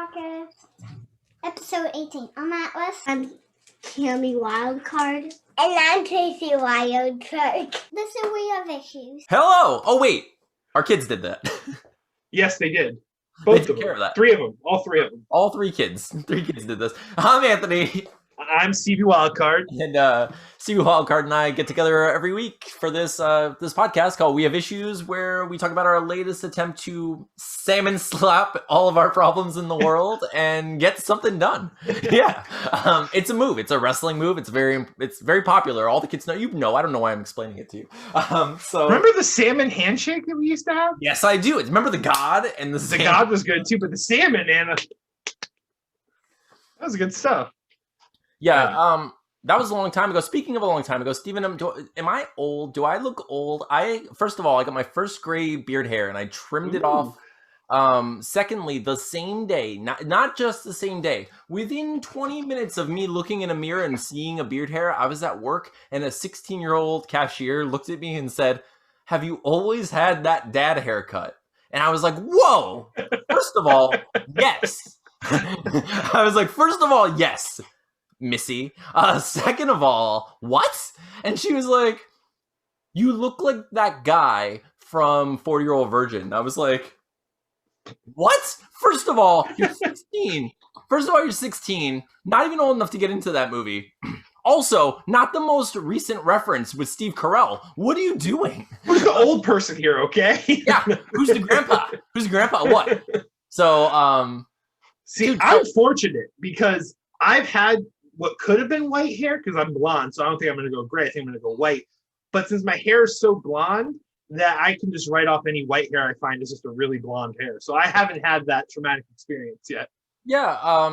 Podcast, episode 18. I'm Atlas. I'm Cami Wildcard. And I'm Chasie Wildcard. This is We Have Issues. Hello! Oh, wait. Our kids did that. Yes, they did. Both of them. Three of them. All three of them. All three kids. Three kids did this. I'm Anthony. I'm Stevie Wildcard. And Stevie Wildcard and I get together every week for this this podcast called We Have Issues, where we talk about our latest attempt to salmon slap all of our problems in the world and get something done. Yeah. It's a move. It's a wrestling move. It's very popular. All the kids know. You know. I don't know why I'm explaining it to you. So remember the salmon handshake that we used to have? Yes, I do. Remember the God and the God was good too, but the salmon, Anna, that was good stuff. Yeah, that was a long time ago. Speaking of a long time ago, Steven, am I old? Do I look old? First of all, I got my first gray beard hair and I trimmed it off. Secondly, the same day, not just the same day, within 20 minutes of me looking in a mirror and seeing a beard hair, I was at work and a 16-year-old cashier looked at me and said, "Have you always had that dad haircut?" And I was like, whoa, first of all, yes. I was like, first of all, yes. Missy. Second of all, what? And she was like, "You look like that guy from 40-Year-Old Virgin." I was like, what? First of all, you're 16. You're 16. Not even old enough to get into that movie. Also, not the most recent reference with Steve Carell. What are you doing? Who's the old person here, okay? Yeah. Who's the grandpa? Who's the grandpa? What? So, see, dude, I'm fortunate because I've had what could have been white hair because I'm blonde, so I don't think I'm going to go gray. I think I'm going to go white. But since my hair is so blonde that I can just write off any white hair I find is just a really blonde hair. So I haven't had that traumatic experience yet. Yeah,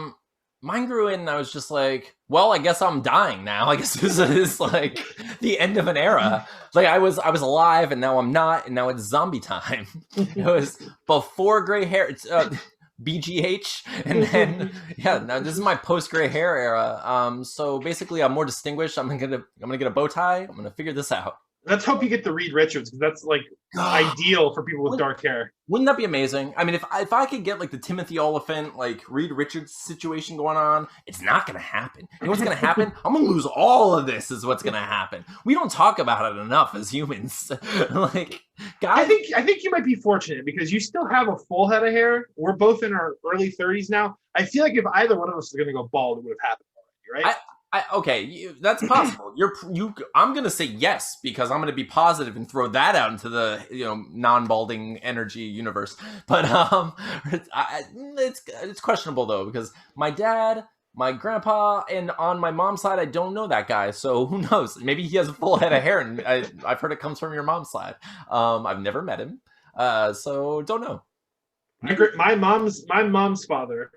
mine grew in and I was just like, well, I guess I'm dying now. I guess this is like the end of an era. Like I was alive and now I'm not, and now it's zombie time. It was before gray hair. It's BGH, and then yeah, now this is my post gray hair era. So basically I'm more distinguished. I'm gonna get a bow tie. I'm gonna figure this out. Let's hope you get the Reed Richards, because that's like ideal for people with dark hair. Wouldn't that be amazing? I mean, if I could get like the Timothy Oliphant, like Reed Richards situation going on, it's not gonna happen. You know what's gonna happen? I'm gonna lose all of this. Is what's gonna happen. We don't talk about it enough as humans. Like, guys, I think you might be fortunate because you still have a full head of hair. We're both in our early 30s now. I feel like if either one of us was gonna go bald, it would have happened already, right? Okay, that's possible. I'm gonna say yes because I'm gonna be positive and throw that out into the non-balding energy universe. But it's questionable though because my dad, my grandpa, and on my mom's side, I don't know that guy. So who knows? Maybe he has a full head of hair, and I've heard it comes from your mom's side. I've never met him, so don't know. My mom's father.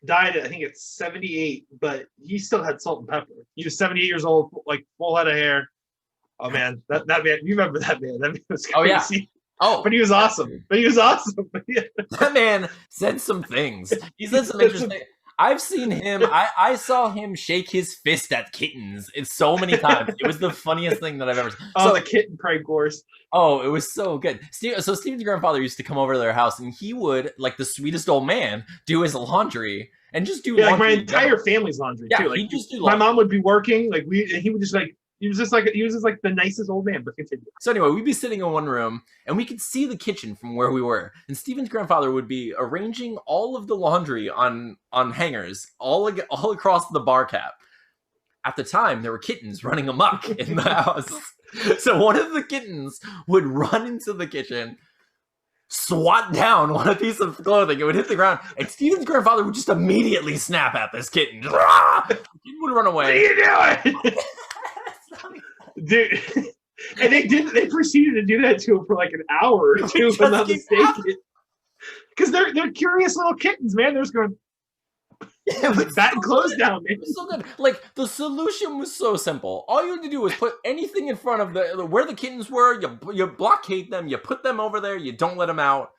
Died I think at 78, but he still had salt and pepper. He was 78 years old, like full head of hair. Oh man, that man, you remember that man? That man was crazy. Oh yeah. Oh, but he was awesome. That man said some things. He said some interesting. I've seen him. I saw him shake his fist at kittens. It's so many times. It was the funniest thing that I've ever seen. Oh, the kitten prank course. Oh, it was so good. So Steven's grandfather used to come over to their house, and he would, like the sweetest old man, do his laundry and just do laundry. Like my entire family's laundry too. Like, just do my mom would be working, and he would just like. He was just like the nicest old man, but continue. So anyway, we'd be sitting in one room and we could see the kitchen from where we were. And Steven's grandfather would be arranging all of the laundry on hangers all across the bar cap. At the time, there were kittens running amok in the house. So one of the kittens would run into the kitchen, swat down one piece of clothing. It would hit the ground, and Steven's grandfather would just immediately snap at this kitten. The kitten would run away. What are you doing? Dude, and they proceeded to do that to him for like an hour or two, if I'm not mistaken. Because they're curious little kittens, man. They're just going, batten clothes down, man. It was so good. Like, the solution was so simple. All you had to do was put anything in front of where the kittens were. You blockade them. You put them over there. You don't let them out.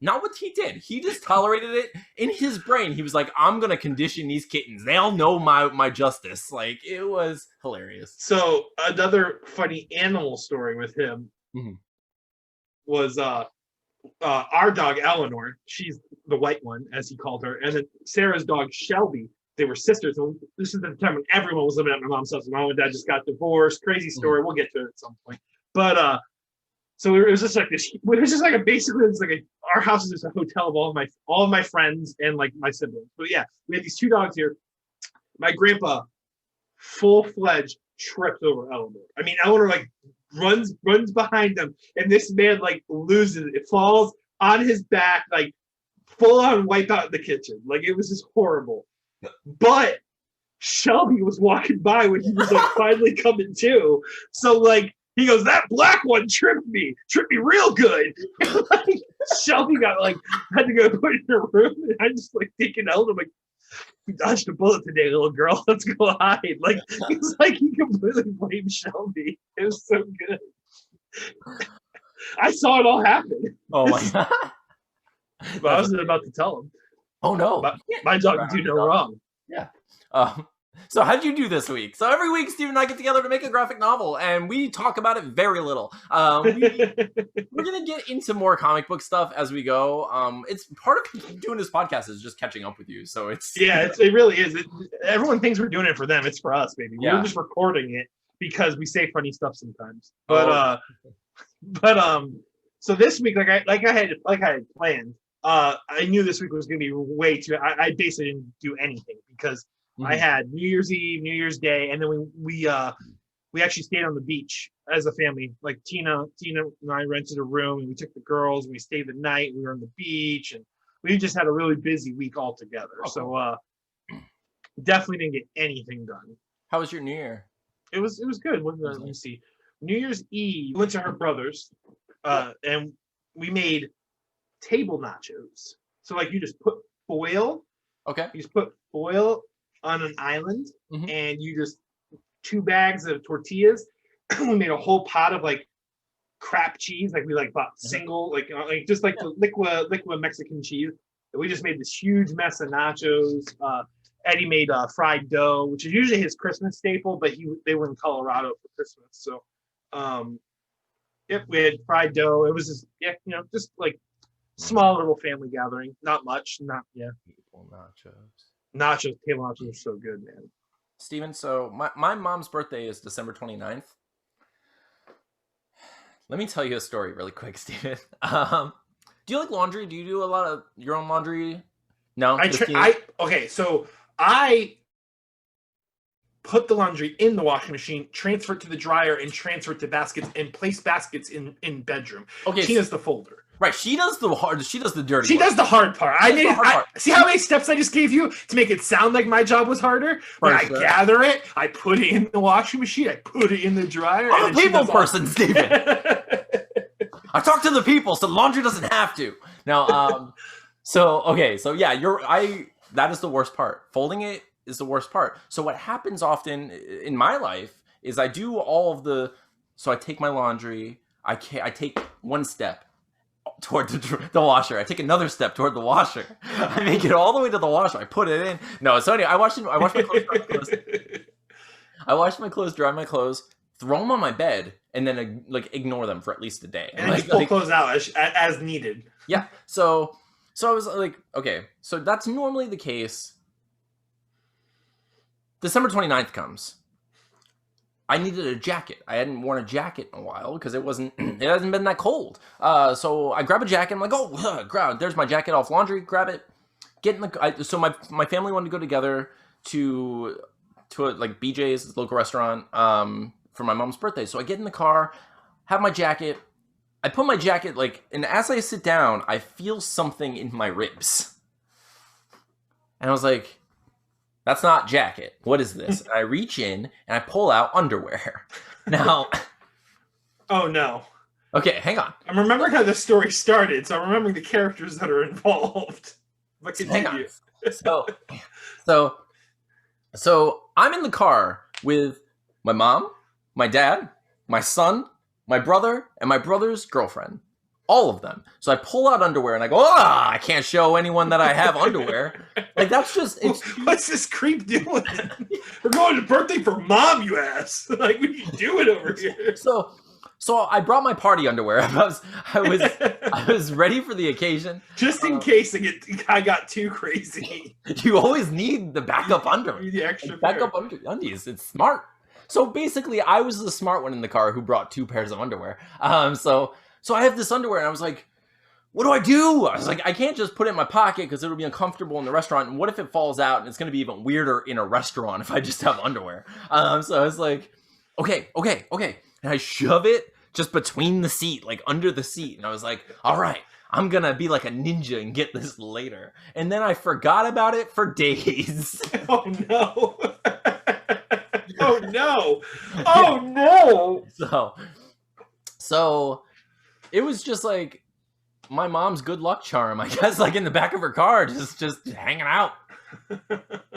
Not what he did. He just tolerated it. In his brain, he was like, I'm going to condition these kittens. They all know my justice. Like, it was hilarious. So, another funny animal story with him was our dog Eleanor, she's the white one, as he called her, and then Sarah's dog Shelby. They were sisters. And this is the time when everyone was living at my mom's house. My mom and dad just got divorced. Crazy story. We'll get to it at some point. But so it was just like this. It was just like our house is just a hotel of all of my friends and like my siblings. But yeah, we had these two dogs here. My grandpa, full-fledged, tripped over Eleanor. I mean, Eleanor like runs behind him, and this man like loses it. It falls on his back, like full on wipe out in the kitchen. Like it was just horrible. But Shelby was walking by when he was like finally coming to. So like he goes, that black one tripped me real good. Like, Shelby got like had to go put in her room, and I just like thinking out, I'm like, you dodged a bullet today, little girl. Let's go hide. Like it's like he completely blamed Shelby. It was so good. I saw it all happen. Oh my god! But I wasn't about to tell him. Oh no! My dog can do no wrong. Yeah. So how'd you do this week? So every week, Steve and I get together to make a graphic novel, and we talk about it very little. We're gonna get into more comic book stuff as we go. It's part of doing this podcast is just catching up with you. So it really is. Everyone thinks we're doing it for them. It's for us, baby. Yeah. We're just recording it because we say funny stuff sometimes. But so this week, like I had planned. I knew this week was going to be way too. I basically didn't do anything because I had New Year's Eve, New Year's Day, and then we actually stayed on the beach as a family. Like Tina and I rented a room, and we took the girls, and we stayed the night. We were on the beach, and we just had a really busy week altogether. So definitely didn't get anything done. How was your New Year? It was good. Let me see. New Year's Eve, we went to her brother's, and we made table nachos. So like you just put foil. Okay. You just put foil on an island, and you just 2 bags of tortillas. We made a whole pot of like crap cheese. Like we like bought single, like just like the liquid Mexican cheese. And we just made this huge mess of nachos. Eddie made fried dough, which is usually his Christmas staple, but they were in Colorado for Christmas. So we had fried dough. It was just just like small little family gathering. Not much. Table nachos are so good, man. Steven, so my mom's birthday is December 29th. Let me tell you a story really quick, Steven. Do you like laundry? Do you do a lot of your own laundry? No? So I put the laundry in the washing machine, transfer it to the dryer, and transfer it to baskets, and place baskets in bedroom. Okay, Tina's the folder. Right, she does the dirty. She does the hard part. See how many steps I just gave you to make it sound like my job was harder? When I gather it, I put it in the washing machine, I put it in the dryer. I'm a people person, Steven. I talk to the people, so laundry doesn't have to. Now, that is the worst part. Folding it is the worst part. So what happens often in my life is I do all of so I take my laundry, I take one step toward the washer. I take another step toward the washer. I make it all the way to the washer. I put it in. No, so anyway, I wash my clothes, I wash my clothes, dry my clothes, throw them on my bed, and then ignore them for at least a day. And just pull clothes out as needed. Yeah. So I was like, okay, so that's normally the case. December 29th comes. I needed a jacket. I hadn't worn a jacket in a while because it hasn't been that cold. So I grab a jacket. I'm like, oh, there's my jacket off laundry. Grab it. So my family wanted to go together to BJ's local restaurant for my mom's birthday. So I get in the car, have my jacket. I put my jacket and as I sit down, I feel something in my ribs, and I was like, that's not jacket. What is this? And I reach in and I pull out underwear. Now. Oh no. Okay, hang on. I'm remembering how this story started, so I'm remembering the characters that are involved. But hang on. So I'm in the car with my mom, my dad, my son, my brother, and my brother's girlfriend. All of them. So I pull out underwear and I go, I can't show anyone that I have underwear. That's just... What's this creep doing? We're going to birthday for mom, you ass. What are you doing over here? So So I brought my party underwear. I was ready for the occasion. Just in case I got too crazy. You always need the backup underwear. The extra backup undies. It's smart. So basically, I was the smart one in the car who brought 2 pairs of underwear. So I have this underwear, and I was like, what do I do? I was like, I can't just put it in my pocket because it'll be uncomfortable in the restaurant. And what if it falls out? And it's going to be even weirder in a restaurant if I just have underwear. So I was like, okay. And I shove it just between the seat, like under the seat. And I was like, all right, I'm going to be like a ninja and get this later. And then I forgot about it for days. Oh, no. Oh, no. Oh, no. So it was just like my mom's good luck charm, I guess, like in the back of her car, just hanging out.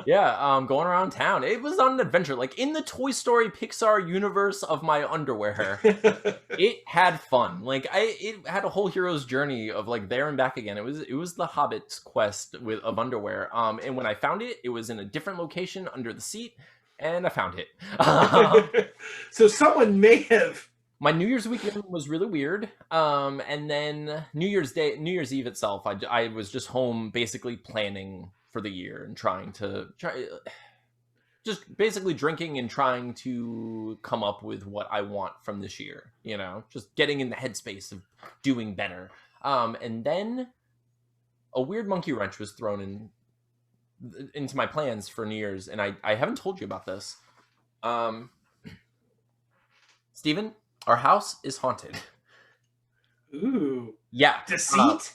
Yeah, going around town. It was on an adventure, like in the Toy Story Pixar universe of my underwear. It had fun. Like it had a whole hero's journey of like there and back again. It was the Hobbit's quest of underwear. And when I found it, it was in a different location under the seat, and I found it. So someone may have. My New Year's weekend was really weird. And then New Year's Eve itself, I was just home basically planning for the year and just basically drinking and trying to come up with what I want from this year, just getting in the headspace of doing better. And then a weird monkey wrench was thrown into my plans for New Year's. And I haven't told you about this. Steven, our house is haunted. Ooh. Yeah. Deceit?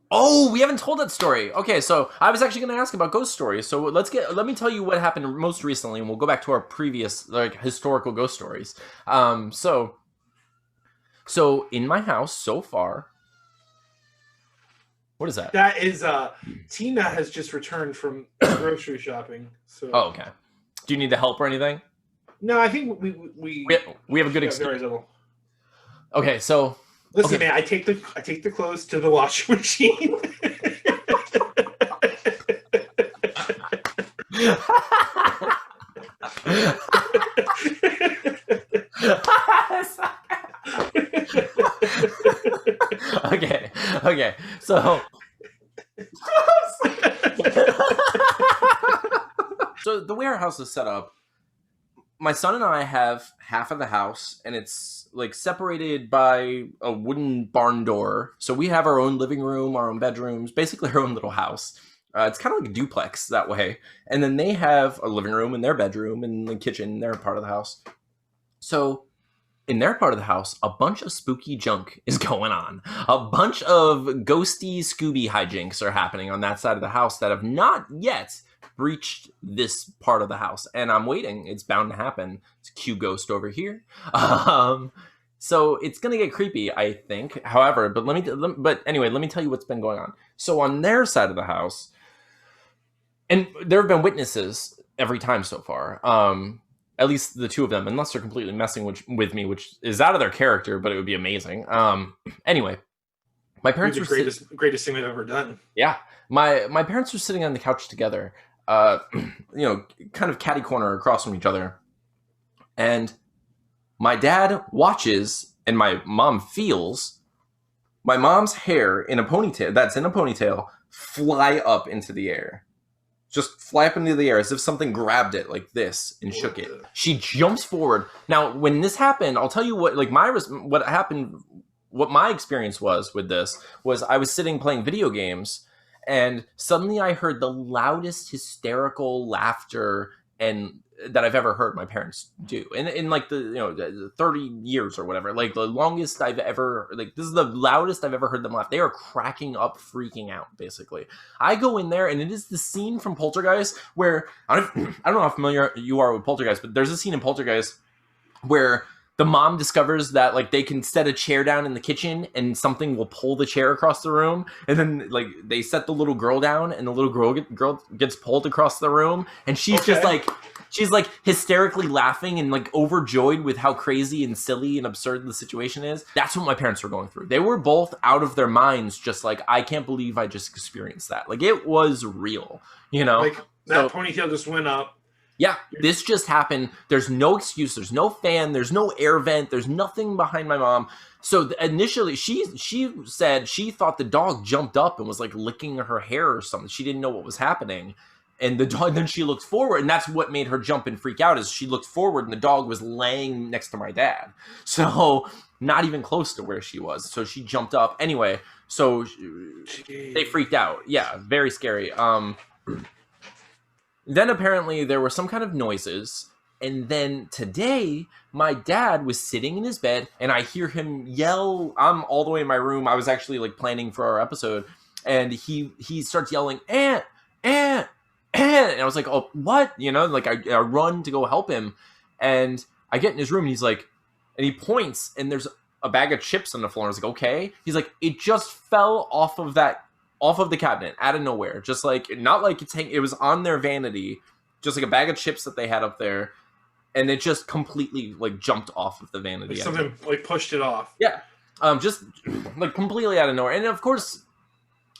Oh, we haven't told that story. Okay, so I was actually going to ask about ghost stories. So let me tell you what happened most recently, and we'll go back to our previous historical ghost stories. So in my house so far, what is that? That is Tina has just returned from grocery shopping. So. Oh, okay. Do you need the help or anything? No, I think we have a good excuse. Okay, so. Listen, man, I take the clothes to the washing machine. Okay. So so the way our house is set up, my son and I have half of the house, and it's like separated by a wooden barn door. So we have our own living room, our own bedrooms, basically our own little house. It's kind of like a duplex that way. And then they have a living room and their bedroom and the kitchen in their part of the house. So in their part of the house, a bunch of spooky junk is going on. A bunch of ghosty Scooby hijinks are happening on that side of the house that have not yet breached this part of the house, and I'm waiting. It's bound to happen. It's a Q ghost over here. So it's gonna get creepy, I think. However, but anyway, let me tell you what's been going on. So on their side of the house, and there have been witnesses every time so far. At least the 2 of them, unless they're completely messing with me, which is out of their character, but it would be amazing. Anyway, my parents were greatest thing they've ever done. Yeah, my parents were sitting on the couch together. Kind of catty corner across from each other. And my dad watches and my mom feels my mom's hair in a ponytail fly up into the air. Just fly up into the air as if something grabbed it like this and shook it. She jumps forward. Now, when this happened, I'll tell you what happened, what my experience was with this was I was sitting playing video games, and suddenly I heard the loudest hysterical laughter and that I've ever heard my parents do. In like the 30 years or whatever, like the longest I've ever, like this is the loudest I've ever heard them laugh. They are cracking up, freaking out, basically. I go in there and it is the scene from Poltergeist where, I don't know how familiar you are with Poltergeist, but there's a scene in Poltergeist where the mom discovers that like they can set a chair down in the kitchen and something will pull the chair across the room, and then like they set the little girl down and the little girl gets pulled across the room, and she's just like hysterically laughing and like overjoyed with how crazy and silly and absurd the situation is. That's what my parents were going through. They were both out of their minds, just like, I can't believe I just experienced that. Like it was real, Like that ponytail just went up. Yeah, this just happened. There's no excuse. There's no fan. There's no air vent. There's nothing behind my mom. So initially, she said she thought the dog jumped up and was like licking her hair or something. She didn't know what was happening. And the dog, then she looked forward, and that's what made her jump and freak out, is she looked forward and the dog was laying next to my dad. So not even close to where she was. So she jumped up. Anyway, so they freaked out. Yeah, very scary. Then apparently there were some kind of noises. And then today, my dad was sitting in his bed and I hear him yell. I'm all the way in my room. I was actually like planning for our episode. And he starts yelling, Aunt, Aunt, Aunt. And I was like, oh, what? You know, like I run to go help him. And I get in his room and he's like, and he points and there's a bag of chips on the floor. I was like, okay. He's like, it just fell off of the cabinet out of nowhere. Just like, not like it was on their vanity, just like a bag of chips that they had up there. And it just completely like jumped off of the vanity. Like something like pushed it off. Yeah. Just like completely out of nowhere. And of course,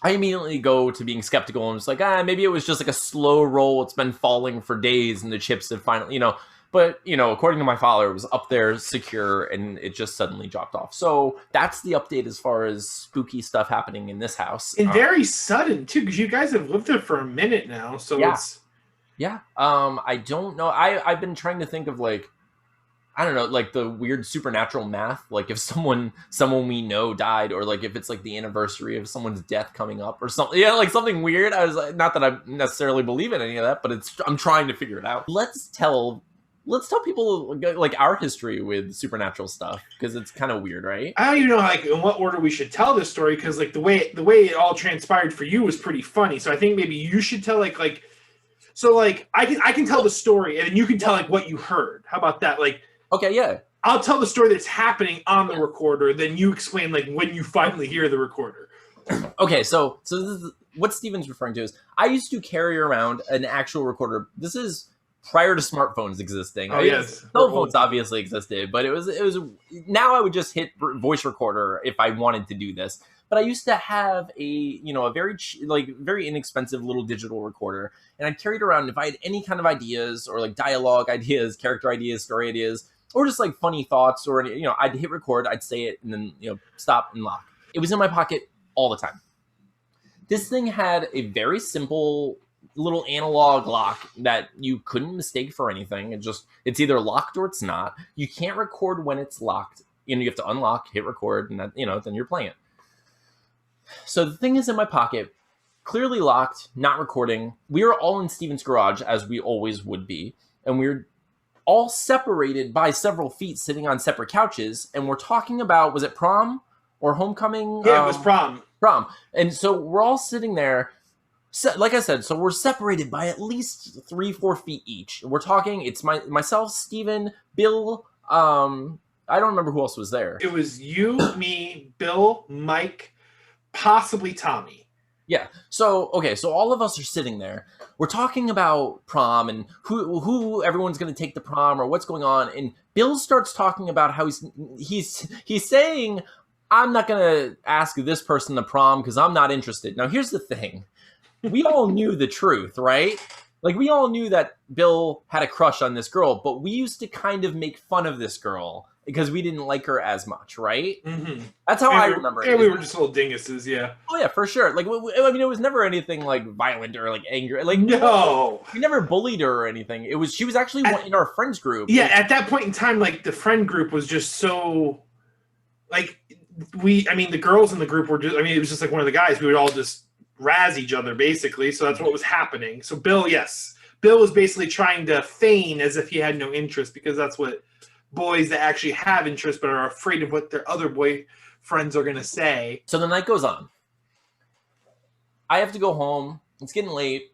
I immediately go to being skeptical and just like, maybe it was just like a slow roll. It's been falling for days and the chips have finally, you know. But, you know, according to my father, it was up there secure and it just suddenly dropped off. So that's the update as far as spooky stuff happening in this house. And very sudden, too, because you guys have lived there for a minute now. So yeah. It's... Yeah. I don't know. I've been trying to think of like, I don't know, like the weird supernatural math. Like if someone we know died, or like if it's like the anniversary of someone's death coming up or something. Yeah, like something weird. I was like, not that I necessarily believe in any of that, but I'm trying to figure it out. Let's tell people like our history with supernatural stuff, because it's kind of weird, right? I don't even know like in what order we should tell this story, because like the way it all transpired for you was pretty funny. So I think maybe you should tell like so like I can tell the story and you can tell like what you heard. How about that? Like, okay, yeah. I'll tell the story that's happening on the recorder, then you explain like when you finally hear the recorder. Okay, so this is what Steven's referring to is I used to carry around an actual recorder. This is prior to smartphones existing. Oh, yes. Cell phones obviously existed, but it was now I would just hit voice recorder if I wanted to do this. But I used to have a very inexpensive little digital recorder, and I'd carry it around if I had any kind of ideas or like dialogue ideas, character ideas, story ideas, or just like funny thoughts, or I'd hit record, I'd say it, and then stop and lock. It was in my pocket all the time. This thing had a very simple little analog lock that you couldn't mistake for anything. It's either locked or it's not. You can't record when it's locked. You have to unlock, hit record, and that, then you're playing it. So the thing is in my pocket, clearly locked, not recording. We were all in Steven's garage, as we always would be, and we were all separated by several feet, sitting on separate couches, and we're talking about, was it prom or homecoming? Yeah, it was prom. Prom. And so we're all sitting there. So, like I said, so we're separated by at least 3-4 feet each. We're talking, it's myself, Steven, Bill, I don't remember who else was there. It was you, me, Bill, Mike, possibly Tommy. Yeah. So, okay, so all of us are sitting there. We're talking about prom and who everyone's going to take to prom or what's going on. And Bill starts talking about how he's saying, I'm not going to ask this person to prom because I'm not interested. Now, here's the thing. We all knew the truth, right? Like, we all knew that Bill had a crush on this girl, but we used to kind of make fun of this girl because we didn't like her as much, right? Mm-hmm. That's how I remember it. Yeah, we were just little dinguses, yeah. Oh, yeah, for sure. Like, I mean, it was never anything, like, violent or, like, angry. Like, no. We never bullied her or anything. She was actually in our friends group. Yeah, at that point in time, like, the friend group was just so, like, the girls in the group were just, it was just like one of the guys. We would all just razz each other, basically. So that's what was happening. So Bill was basically trying to feign as if he had no interest, because that's what boys that actually have interest but are afraid of what their other boyfriends are going to say. So the night goes on. I have to go home. It's getting late.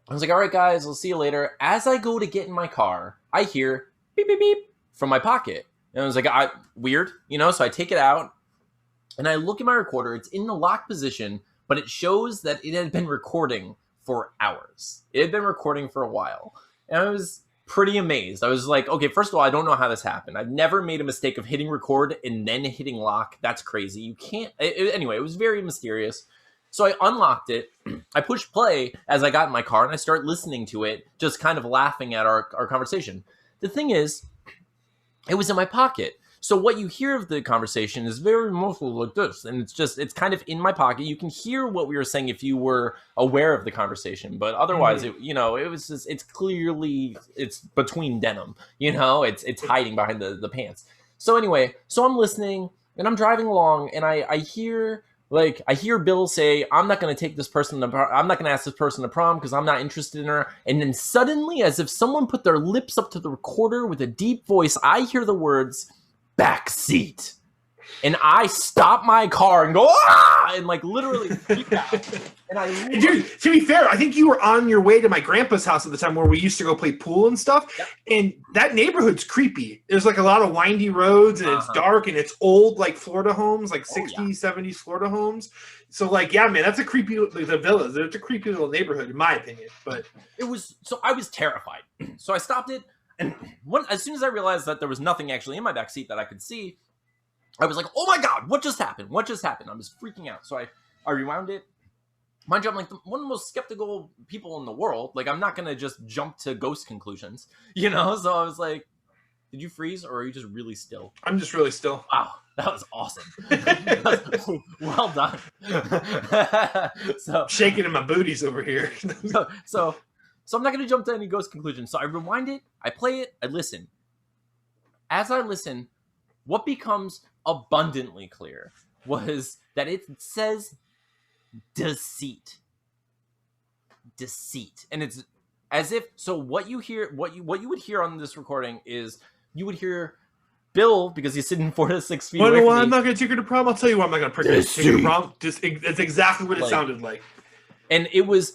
I was like, all right, guys, I'll see you later. As I go to get in my car, I hear beep, beep, beep from my pocket. And I was like, weird, so I take it out and I look at my recorder. It's in the lock position, but it shows that it had been recording for hours. It had been recording for a while. And I was pretty amazed. I was like, okay, first of all, I don't know how this happened. I've never made a mistake of hitting record and then hitting lock. That's crazy. You can't. Anyway, it was very mysterious. So I unlocked it. I pushed play as I got in my car, and I started listening to it, just kind of laughing at our conversation. The thing is, it was in my pocket. So what you hear of the conversation is very mostly like this, and it's kind of in my pocket. You can hear what we were saying if you were aware of the conversation, but otherwise, it was just, it's clearly, it's between denim, it's hiding behind the pants. So anyway, so I'm listening, and I'm driving along, and I hear Bill say, I'm not going to take this person I'm not going to ask this person to prom because I'm not interested in her. And then suddenly, as if someone put their lips up to the recorder with a deep voice, I hear the words, backseat. And I stop my car and go, ah! And like literally freak out. And dude, to be fair, I think you were on your way to my grandpa's house at the time where we used to go play pool and stuff. Yep. And that neighborhood's creepy. There's like a lot of windy roads, and it's dark, and it's old like Florida homes, like 60s, 70s Florida homes. So like, yeah, man, that's a creepy, like the villas. It's a creepy little neighborhood in my opinion. But I was terrified. So I stopped it. And as soon as I realized that there was nothing actually in my backseat that I could see, I was like, oh my God, what just happened? What just happened? I was freaking out. So I rewound it. Mind you, I'm like one of the most skeptical people in the world. Like, I'm not going to just jump to ghost conclusions, So I was like, did you freeze or are you just really still? I'm just really still. Wow, that was awesome. Well done. So shaking in my booties over here. So I'm not going to jump to any ghost conclusions. So I rewind it, I play it, I listen. As I listen, what becomes abundantly clear was that it says deceit. And it's as if, so what you would hear on this recording is you would hear Bill, because he's sitting 4 to 6 feet away from me. I'm not going to take her to prom. I'll tell you why I'm not going to take her to prom. That's exactly what it sounded like. And it was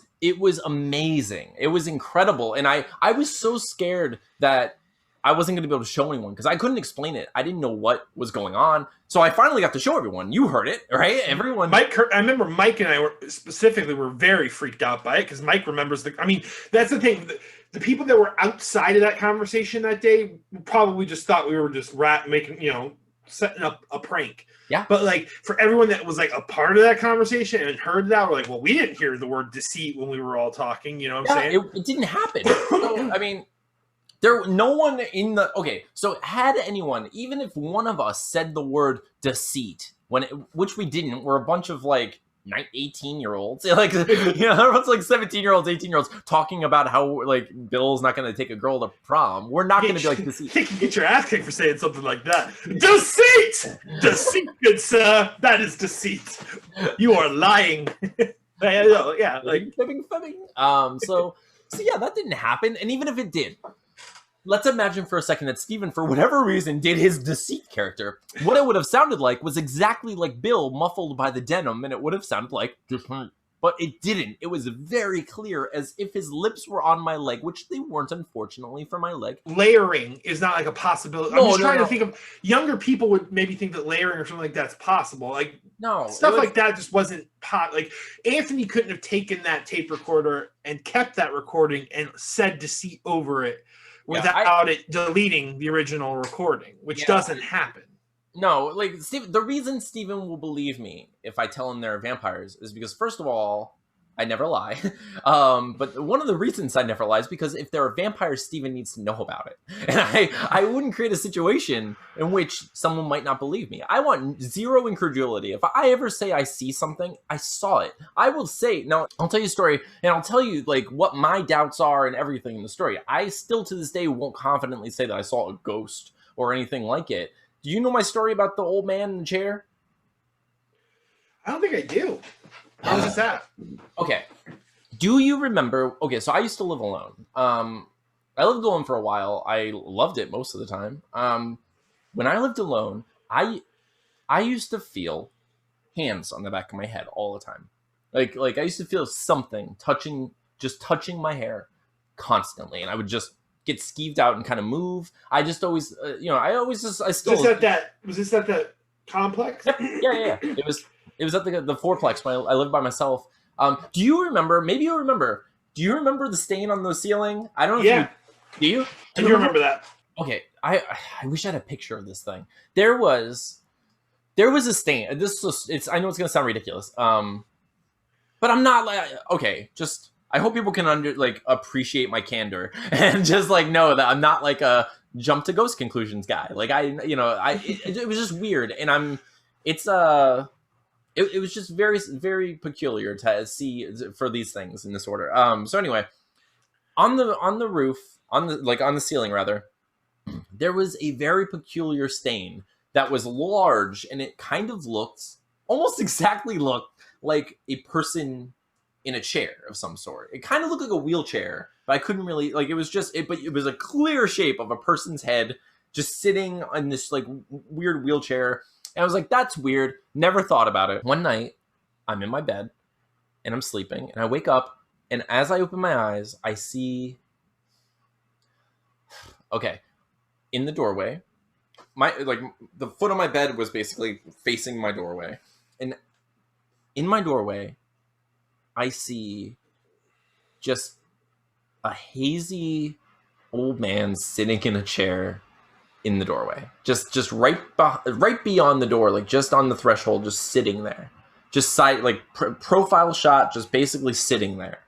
amazing. It was incredible. And I was so scared that I wasn't going to be able to show anyone because I couldn't explain it. I didn't know what was going on. So I finally got to show everyone. You heard it, right? Everyone. I remember Mike and I were very freaked out by it because Mike remembers that's the thing. The people that were outside of that conversation that day probably just thought we were just setting up a prank. Yeah. But like for everyone that was like a part of that conversation and heard that, we're like, well, we didn't hear the word deceit when we were all talking. You know what I'm saying? It didn't happen. So had anyone, even if one of us said the word deceit, which we didn't, we're a bunch of like 18-year-olds, like everyone's like 17-year-olds, 18-year-olds talking about how like Bill's not going to take a girl to prom. We're not going to be like deceit. You can get your ass kicked for saying something like that. Deceit, good sir. That is deceit. You are lying. Yeah, like fibbing. So yeah, that didn't happen. And even if it did, let's imagine for a second that Steven, for whatever reason, did his deceit character. What it would have sounded like was exactly like Bill muffled by the denim, and it would have sounded like deceit. But it didn't. It was very clear, as if his lips were on my leg, which they weren't, unfortunately, for my leg. Layering is not like a possibility. I'm just trying to think of younger people would maybe think that layering or something like that's possible. Like stuff like that just wasn't like Anthony couldn't have taken that tape recorder and kept that recording and said deceit over it without it deleting the original recording, which doesn't happen. No, like the reason Steven will believe me if I tell him they're vampires is because, first of all, I never lie. But one of the reasons I never lie is because if there are vampires, Steven needs to know about it. And I wouldn't create a situation in which someone might not believe me. I want zero incredulity. If I ever say I see something, I saw it. I will say, now I'll tell you a story and I'll tell you like what my doubts are and everything in the story. I still to this day won't confidently say that I saw a ghost or anything like it. Do you know my story about the old man in the chair? I don't think I do. How was that? Okay. Do you remember? Okay, so I used to live alone. I lived alone for a while. I loved it most of the time. When I lived alone, I used to feel hands on the back of my head all the time. Like I used to feel something touching my hair constantly, and I would just get skeeved out and kind of move. I just always, was this at that complex? Yep. Yeah. It was at the fourplex when I lived by myself. Do you remember? Maybe you remember. Do you remember the stain on the ceiling? I don't know. Yeah. Do you? I do remember that. Okay. I wish I had a picture of this thing. There was a stain. I know it's gonna sound ridiculous. but I'm not like, okay, just, I hope people can appreciate my candor and just like know that I'm not like a jump to ghost conclusions guy. Like it was just weird. And it was just very, very peculiar to see for these things in this order. So anyway, on the roof, on the ceiling rather, there was a very peculiar stain that was large, and it kind of almost exactly looked like a person in a chair of some sort. It kind of looked like a wheelchair, but I couldn't really, like, it was just, but it was a clear shape of a person's head just sitting on this like weird wheelchair. And I was like, that's weird. Never thought about it. One night, I'm in my bed and I'm sleeping, and I wake up, and as I open my eyes, I see, okay, in the doorway, the foot of my bed was basically facing my doorway. And in my doorway, I see just a hazy old man sitting in a chair in the doorway, just right beyond the door, like just on the threshold, just sitting there, just profile shot, just basically sitting there.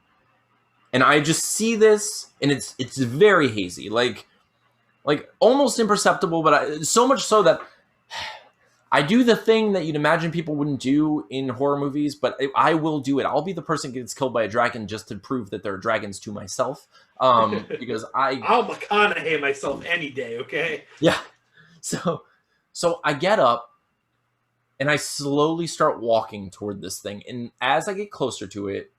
And I just see this, and it's very hazy, like almost imperceptible, but so much so that I do the thing that you'd imagine people wouldn't do in horror movies, but I will do it. I'll be the person who gets killed by a dragon just to prove that there are dragons to myself. Because I'll McConaughey myself any day, okay? Yeah. So I get up and I slowly start walking toward this thing. And as I get closer to it,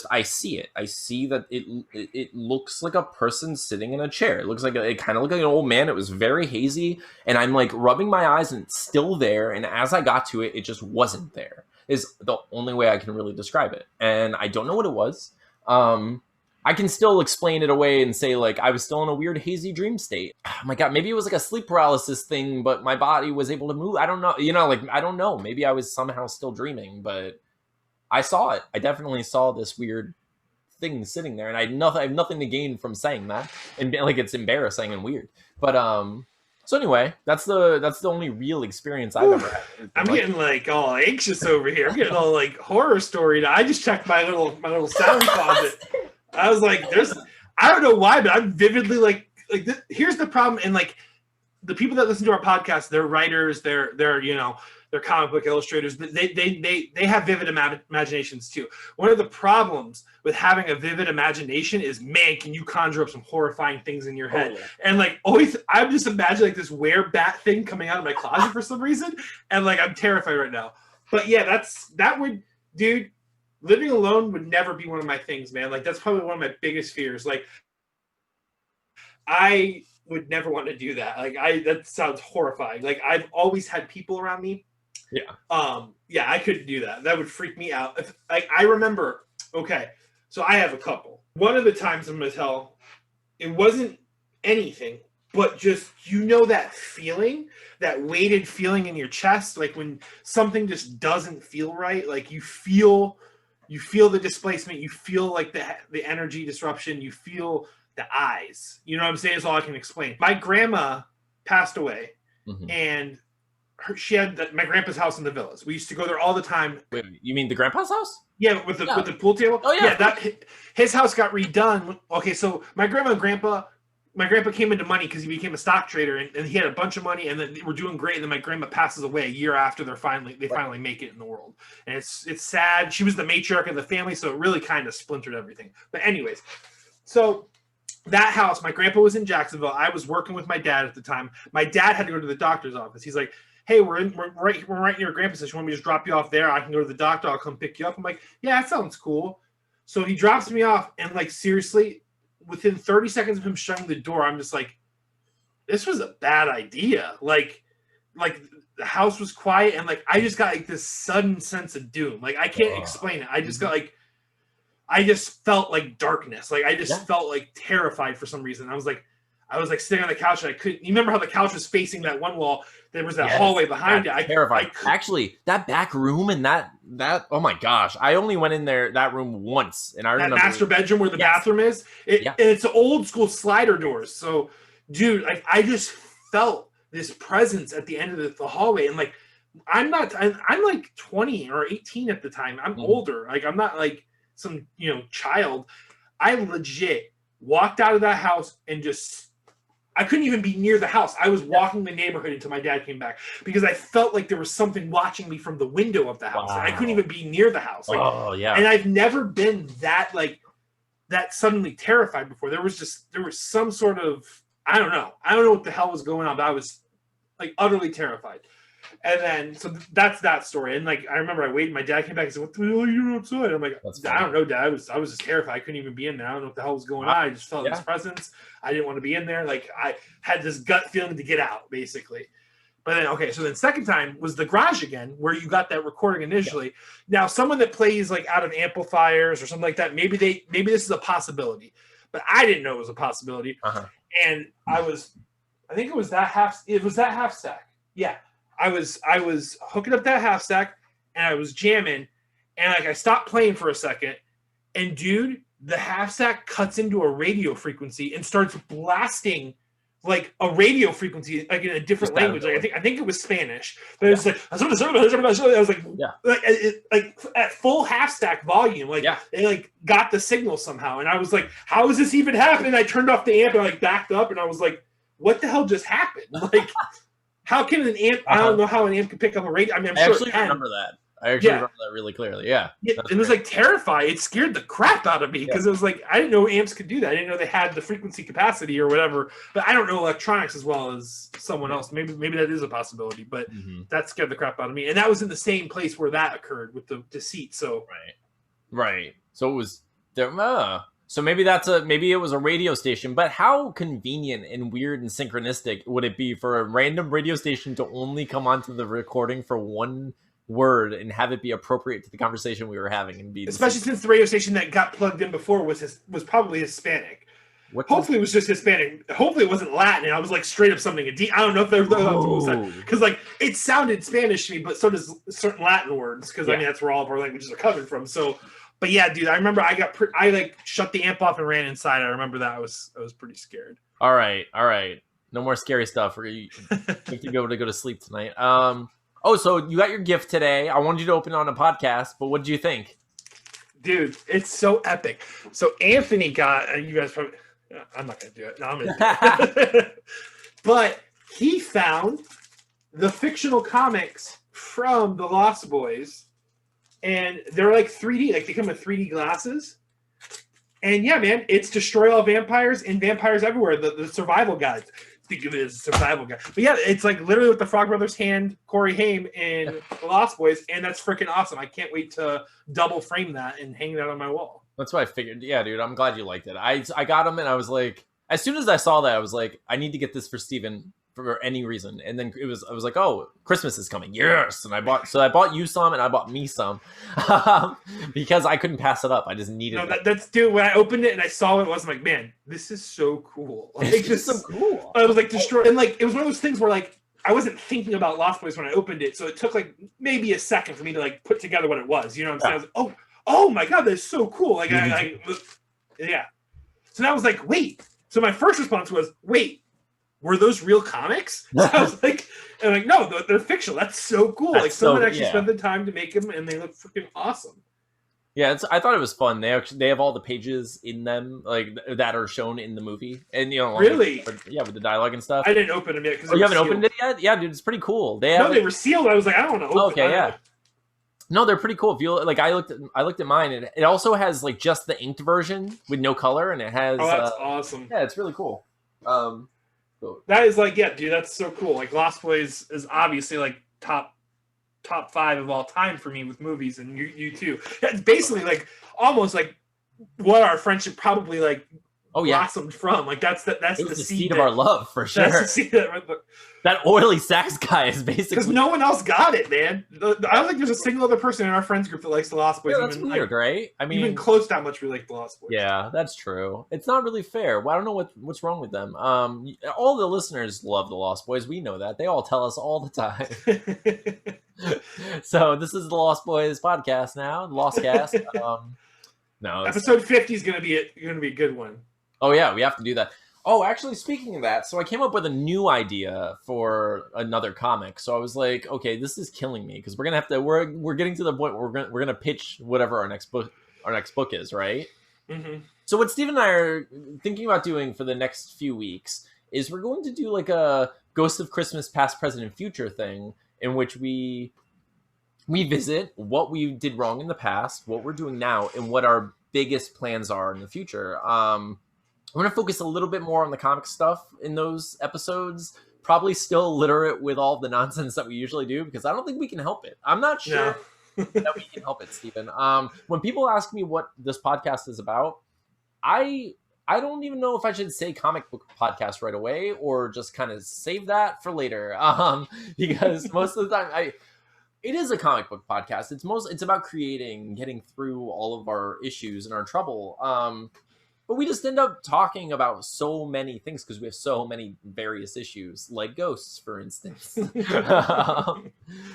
I see it. I see that it looks like a person sitting in a chair. It kind of looked like an old man. It was very hazy. And I'm like rubbing my eyes, and it's still there. And as I got to it, it just wasn't there, is the only way I can really describe it. And I don't know what it was. I can still explain it away and say, like, I was still in a weird hazy dream state. Oh my God, maybe it was like a sleep paralysis thing, but my body was able to move. I don't know. I don't know. Maybe I was somehow still dreaming, but I saw it. I definitely saw this weird thing sitting there, and I have nothing to gain from saying that, and like it's embarrassing and weird. But so anyway, that's the only real experience I've ever had. I'm getting like all anxious over here. I'm getting all like horror story. I just checked my little sound closet. I was like, I don't know why, but I'm vividly like this. Here's the problem, and like the people that listen to our podcast, they're writers, they're comic book illustrators. They have vivid imaginations too. One of the problems with having a vivid imagination is, man, can you conjure up some horrifying things in your head? Oh, yeah. And like always, I'm just imagining like this werebat thing coming out of my closet for some reason, and like I'm terrified right now. But yeah, dude. Living alone would never be one of my things, man. Like that's probably one of my biggest fears. Like I would never want to do that. Like that sounds horrifying. Like I've always had people around me. Yeah. Yeah, I couldn't do that. That would freak me out. I remember, okay, so I have a couple. One of the times I'm going to tell, it wasn't anything, but just, that feeling, that weighted feeling in your chest, like when something just doesn't feel right, like you feel the displacement, you feel like the energy disruption, you feel the eyes. You know what I'm saying? Is all I can explain. My grandma passed away, and she had my grandpa's house in the villas. We used to go there all the time. Wait, you mean the grandpa's house? Yeah, with the pool table. Oh yeah. His house got redone. Okay, so my grandpa came into money because he became a stock trader, and he had a bunch of money, and then we're doing great. And then my grandma passes away a year after they finally make it in the world, and it's sad. She was the matriarch of the family, so it really kind of splintered everything. But anyways, so that house, my grandpa was in Jacksonville. I was working with my dad at the time. My dad had to go to the doctor's office. He's like, hey, we're right near grandpa's house. You want me to just drop you off there? I can go to the doctor. I'll come pick you up. I'm like, yeah, that sounds cool. So he drops me off, and like seriously, within 30 seconds of him shutting the door, I'm just like, this was a bad idea. Like the house was quiet, and like I just got like this sudden sense of doom. Like I can't explain it. I just got like, I just felt like darkness. Like I just felt like terrified for some reason. I was like sitting on the couch, and I couldn't. You remember how the couch was facing that one wall? There was that hallway behind it. Terrified. Actually, that back room and that oh my gosh, I only went in that room once, and I remember that master bedroom where the bathroom is. And it's old school slider doors. So, dude, I just felt this presence at the end of the hallway, and like I'm not. I'm like 20 or 18 at the time. I'm older. Like I'm not like some child. I legit walked out of that house and just. I couldn't even be near the house. I was walking the neighborhood until my dad came back because I felt like there was something watching me from the window of the house. Wow. And I couldn't even be near the house. Like, oh yeah. And I've never been that suddenly terrified before. There was some sort of I don't know what the hell was going on, but I was like utterly terrified. And then so that's that story. And like I remember I waited. My dad came back and said, "What the hell are you outside?" I'm like, "I don't know, Dad. I was just terrified. I couldn't even be in there. I don't know what the hell was going on. I just felt his presence. I didn't want to be in there. Like I had this gut feeling to get out, basically." But then so then second time was the garage again, where you got that recording initially. Yeah. Now someone that plays like out of amplifiers or something like that, maybe this is a possibility, but I didn't know it was a possibility. And I think it was that half stack. Yeah. I was hooking up that half stack and I was jamming and like I stopped playing for a second and dude, the half stack cuts into a radio frequency and starts blasting like a radio frequency like in a different language. Like I think it was Spanish. But it was like I was like at full half stack volume. Like they like got the signal somehow. And I was like, how is this even happening? I turned off the amp and I like backed up and I was like, what the hell just happened? Like how can an amp? I don't know how an amp can pick up a radio. I mean, I'm sure it can. Remember that. I actually remember that really clearly. Yeah. It was like terrifying. It scared the crap out of me because it was like I didn't know amps could do that. I didn't know they had the frequency capacity or whatever. But I don't know electronics as well as someone else. Maybe that is a possibility. But that scared the crap out of me. And that was in the same place where that occurred with the seat. So right. So it was there. So maybe maybe it was a radio station, but how convenient and weird and synchronistic would it be for a random radio station to only come onto the recording for one word and have it be appropriate to the conversation we were having and be especially since the radio station that got plugged in before was probably Hispanic. Hopefully it was just Hispanic. Hopefully it wasn't Latin. And I was like straight up something. I don't know if there's because like it sounded Spanish to me, but so does certain Latin words because I mean that's where all of our languages are coming from. So. But yeah, dude, I remember I like shut the amp off and ran inside. I remember that I was pretty scared. All right. No more scary stuff. You have to be able to go to sleep tonight. So you got your gift today. I wanted you to open it on a podcast, but what did you think? Dude, it's so epic. So Anthony got, and you guys probably, I'm not going to do it. No, I'm going to do it. But he found the fictional comics from the Lost Boys. And they're like 3D, like they come with 3D glasses. And yeah, man, it's Destroy All Vampires and Vampires Everywhere, the survival guide. Think of it as a survival guide. But yeah, it's like literally with the Frog Brothers hand, Corey Haim, and the Lost Boys, and that's freaking awesome. I can't wait to double frame that and hang that on my wall. That's what I figured. Yeah, dude, I'm glad you liked it. I got them and I was like, as soon as I saw that, I was like, I need to get this for Steven for any reason. And then I was like, oh, Christmas is coming. Yes. And I bought you some and I bought me some because I couldn't pass it up. I just needed it. That's dude, when I opened it and I saw what it was, I'm like, man, this is so cool. Like, it's so cool. I was like destroyed. And like, it was one of those things where like, I wasn't thinking about Lost Boys when I opened it. So it took like maybe a second for me to like put together what it was. You know what I'm saying? I was like, oh my God, that's so cool. Like, yeah. So now I was like, wait. So my first response was, wait, were those real comics? So I was like, no, they're fictional. That's so cool. That's like someone actually spent the time to make them, and they look freaking awesome. Yeah, I thought it was fun. They have all the pages in them like that are shown in the movie, and really, with the dialogue and stuff. I didn't open them yet because you haven't opened it yet. Yeah, dude, it's pretty cool. They were sealed. I was like, I don't want to open. Okay, yeah. No, they're pretty cool. If you like, I looked at mine, and it also has like just the inked version with no color, and it has. Oh, that's awesome. Yeah, it's really cool. That is like, yeah, dude, that's so cool. Like Lost Boys is obviously like top 5 of all time for me with movies, and you too. It's basically like almost like what our friendship probably like blossomed from. Like that's the seed of our love for sure. That's the seed that oily sax guy is basically because no one else got it, man. I don't think there's a single other person in our friends group that likes the Lost Boys. Yeah, that's even, weird, right? I mean, even close to how much we like the Lost Boys. Yeah, that's true. It's not really fair. Well, I don't know what's wrong with them. All the listeners love the Lost Boys. We know that. They all tell us all the time. So this is the Lost Boys podcast now, the Lost Cast. No, episode 50 is gonna be a good one. Oh yeah, we have to do that. Oh, actually, speaking of that, so I came up with a new idea for another comic. So I was like, okay, this is killing me because we're gonna have to. We're getting to the point where we're gonna pitch whatever our next book is, right? Mm-hmm. So what Steve and I are thinking about doing for the next few weeks is we're going to do like a Ghost of Christmas Past, Present, and Future thing in which we visit what we did wrong in the past, what we're doing now, and what our biggest plans are in the future. I'm going to focus a little bit more on the comic stuff in those episodes. Probably still illiterate with all the nonsense that we usually do because I don't think we can help it. I'm not sure that we can help it, Stephen. When people ask me what this podcast is about, I don't even know if I should say comic book podcast right away or just kind of save that for later. Because most of the time it is a comic book podcast. It's about creating, getting through all of our issues and our trouble. But we just end up talking about so many things because we have so many various issues, like ghosts, for instance.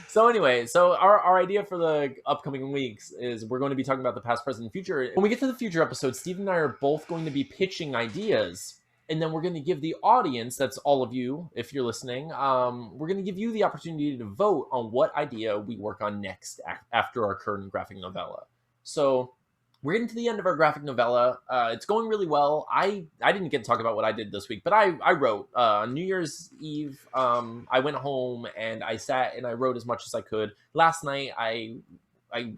So anyway, our idea for the upcoming weeks is we're going to be talking about the past, present, and future. When we get to the future episode, Steve and I are both going to be pitching ideas. And then we're going to give the audience, that's all of you, if you're listening, we're going to give you the opportunity to vote on what idea we work on next after our current graphic novella. So we're getting to the end of our graphic novella. It's going really well. I didn't get to talk about what I did this week, but I wrote. On New Year's Eve, I went home and I sat and I wrote as much as I could. Last night, I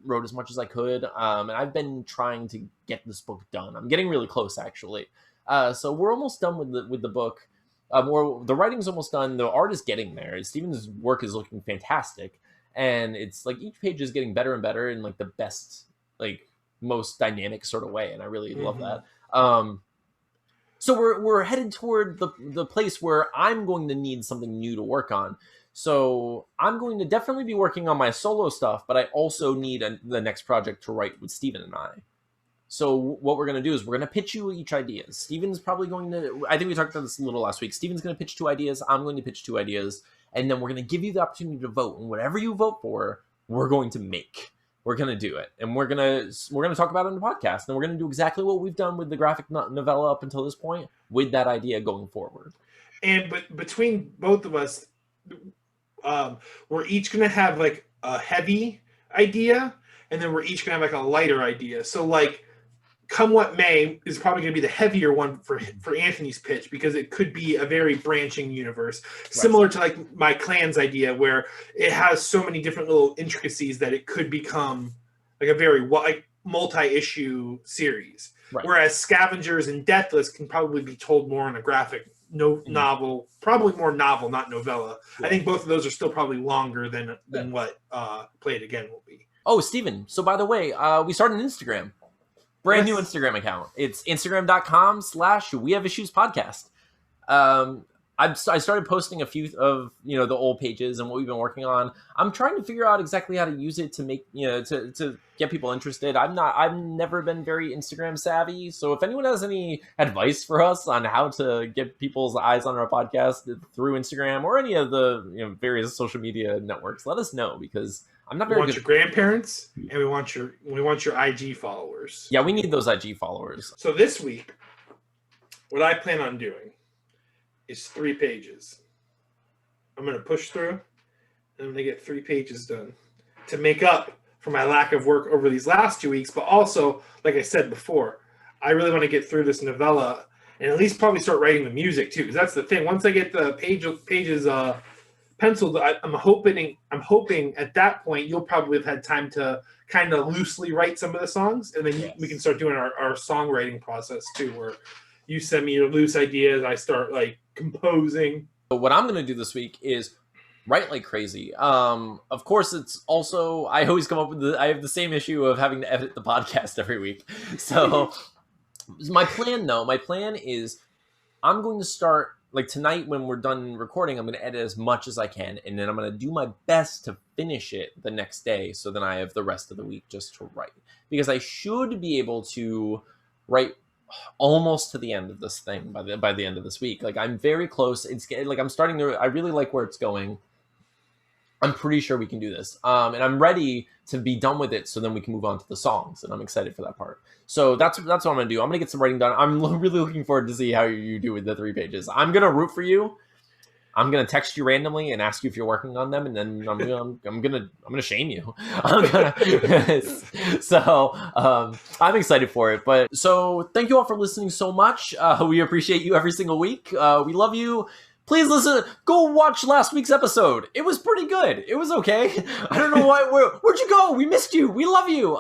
wrote as much as I could, and I've been trying to get this book done. I'm getting really close, actually. So we're almost done with the book. The writing's almost done. The art is getting there. Steven's work is looking fantastic, and it's like each page is getting better and better in like the best, like most dynamic sort of way, and I really love that. So we're headed toward the place where I'm going to need something new to work on. So I'm going to definitely be working on my solo stuff, but I also need the next project to write with Steven and I. So what we're going to do is we're going to pitch you each idea. Steven's probably going to, I think we talked about this a little last week. Steven's going to pitch 2 ideas. I'm going to pitch 2 ideas. And then we're going to give you the opportunity to vote. And whatever you vote for, we're going to make. We're going to do it. And we're going to talk about it on the podcast. And we're going to do exactly what we've done with the graphic novella up until this point with that idea going forward. And but between both of us, we're each going to have like a heavy idea. And then we're each going to have like a lighter idea. So like, come what may is probably going to be the heavier one for Anthony's pitch because it could be a very branching universe, similar to like my Clans idea where it has so many different little intricacies that it could become like a very multi-issue series. Right. Whereas Scavengers and Deathless can probably be told more in a graphic novel, probably more novel, not novella. Yeah. I think both of those are still probably longer than what Play It Again will be. Oh, Steven. So by the way, we started an Instagram. Brand new Instagram account. It's instagram.com/wehaveissuespodcast. I started posting a few of the old pages and what we've been working on. I'm trying to figure out exactly how to use it to make to get people interested. I've never been very Instagram savvy. So if anyone has any advice for us on how to get people's eyes on our podcast through Instagram or any of the various social media networks, let us know because I'm not very good. We want your grandparents and we want your IG followers. Yeah, we need those IG followers. So this week, what I plan on doing is 3 pages. I'm going to push through and I'm going to get 3 pages done to make up for my lack of work over these last 2 weeks. But also, like I said before, I really want to get through this novella and at least probably start writing the music too. Because that's the thing. Once I get the pages penciled, I'm hoping at that point you'll probably have had time to kind of loosely write some of the songs. And then we can start doing our songwriting process too, where you send me your loose ideas, I start like composing. But what I'm going to do this week is write like crazy. Of course, it's also I always come up with I have the same issue of having to edit the podcast every week. So my plan is I'm going to start like tonight when we're done recording. I'm going to edit as much as I can, and then I'm going to do my best to finish it the next day. So then I have the rest of the week just to write because I should be able to write almost to the end of this thing by the end of this week. Like I'm very close. It's like I'm starting to. I really like where it's going. I'm pretty sure we can do this. And I'm ready to be done with it so then we can move on to the songs. And I'm excited for that part. So that's what I'm going to do. I'm going to get some writing done. I'm really looking forward to see how you do with the 3 pages. I'm going to root for you. I'm gonna text you randomly and ask you if you're working on them, and then I'm gonna shame you. I'm excited for it. But so thank you all for listening so much. We appreciate you every single week. We love you. Please listen. Go watch last week's episode. It was pretty good. It was okay. I don't know why. Where'd you go? We missed you. We love you.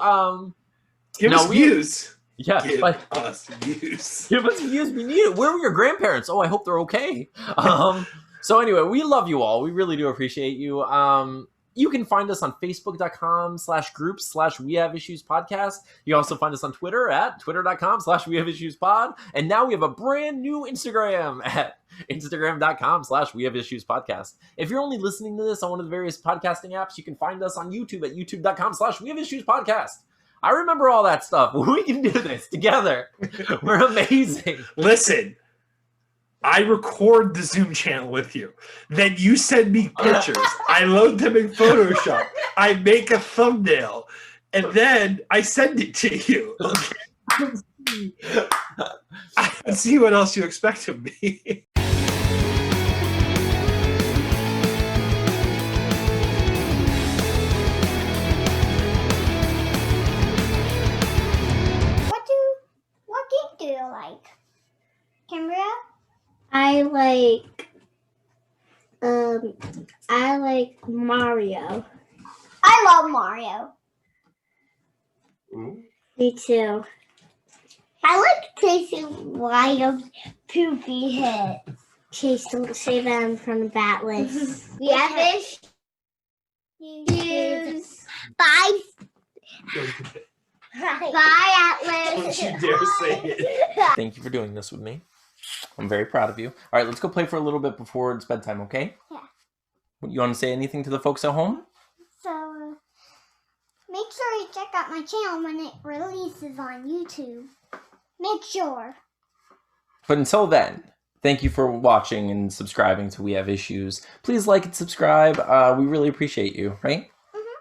Give us views. Yeah, Give us views. Give us views. We need it. Where were your grandparents? Oh, I hope they're okay. So anyway, we love you all. We really do appreciate you. You can find us on facebook.com/groups/wehaveissuespodcast. You can also find us on Twitter at twitter.com/wehaveissuespod. And now we have a brand new Instagram at instagram.com/wehaveissuespodcast. If you're only listening to this on one of the various podcasting apps, you can find us on YouTube at youtube.com/wehaveissuespodcast. I remember all that stuff. We can do this together. We're amazing. Listen. I record the Zoom channel with you. Then you send me pictures. I load them in Photoshop. I make a thumbnail. And then I send it to you. Okay? I don't see what else you expect of me. What game do you like? Cambria? I like Mario. I love Mario. Me too. I like Chasie Wildcard poopy head. Chase, don't say them from the bat list. We have issues. Bye. Bye, Atlas. Don't you dare say it. Thank you for doing this with me. I'm very proud of you. All right, let's go play for a little bit before it's bedtime, okay? Yeah. You want to say anything to the folks at home? So, make sure you check out my channel when it releases on YouTube. Make sure. But until then, thank you for watching and subscribing to We Have Issues. Please like and subscribe. We really appreciate you, right? Mm-hmm.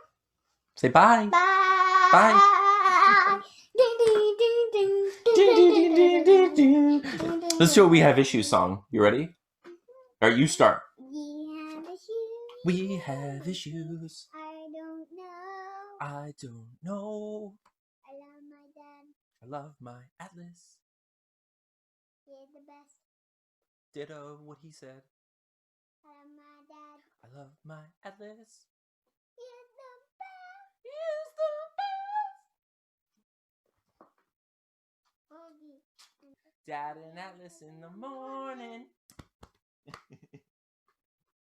Say bye. Bye. Bye. Let's do a We Have Issues song. You ready? All right, you start. We have issues. I don't know. I love my dad. I love my Atlas. He's the best. Ditto what he said. I love my dad. I love my Atlas. He's the best. He's the best. Oogie. Dad and Atlas in the morning.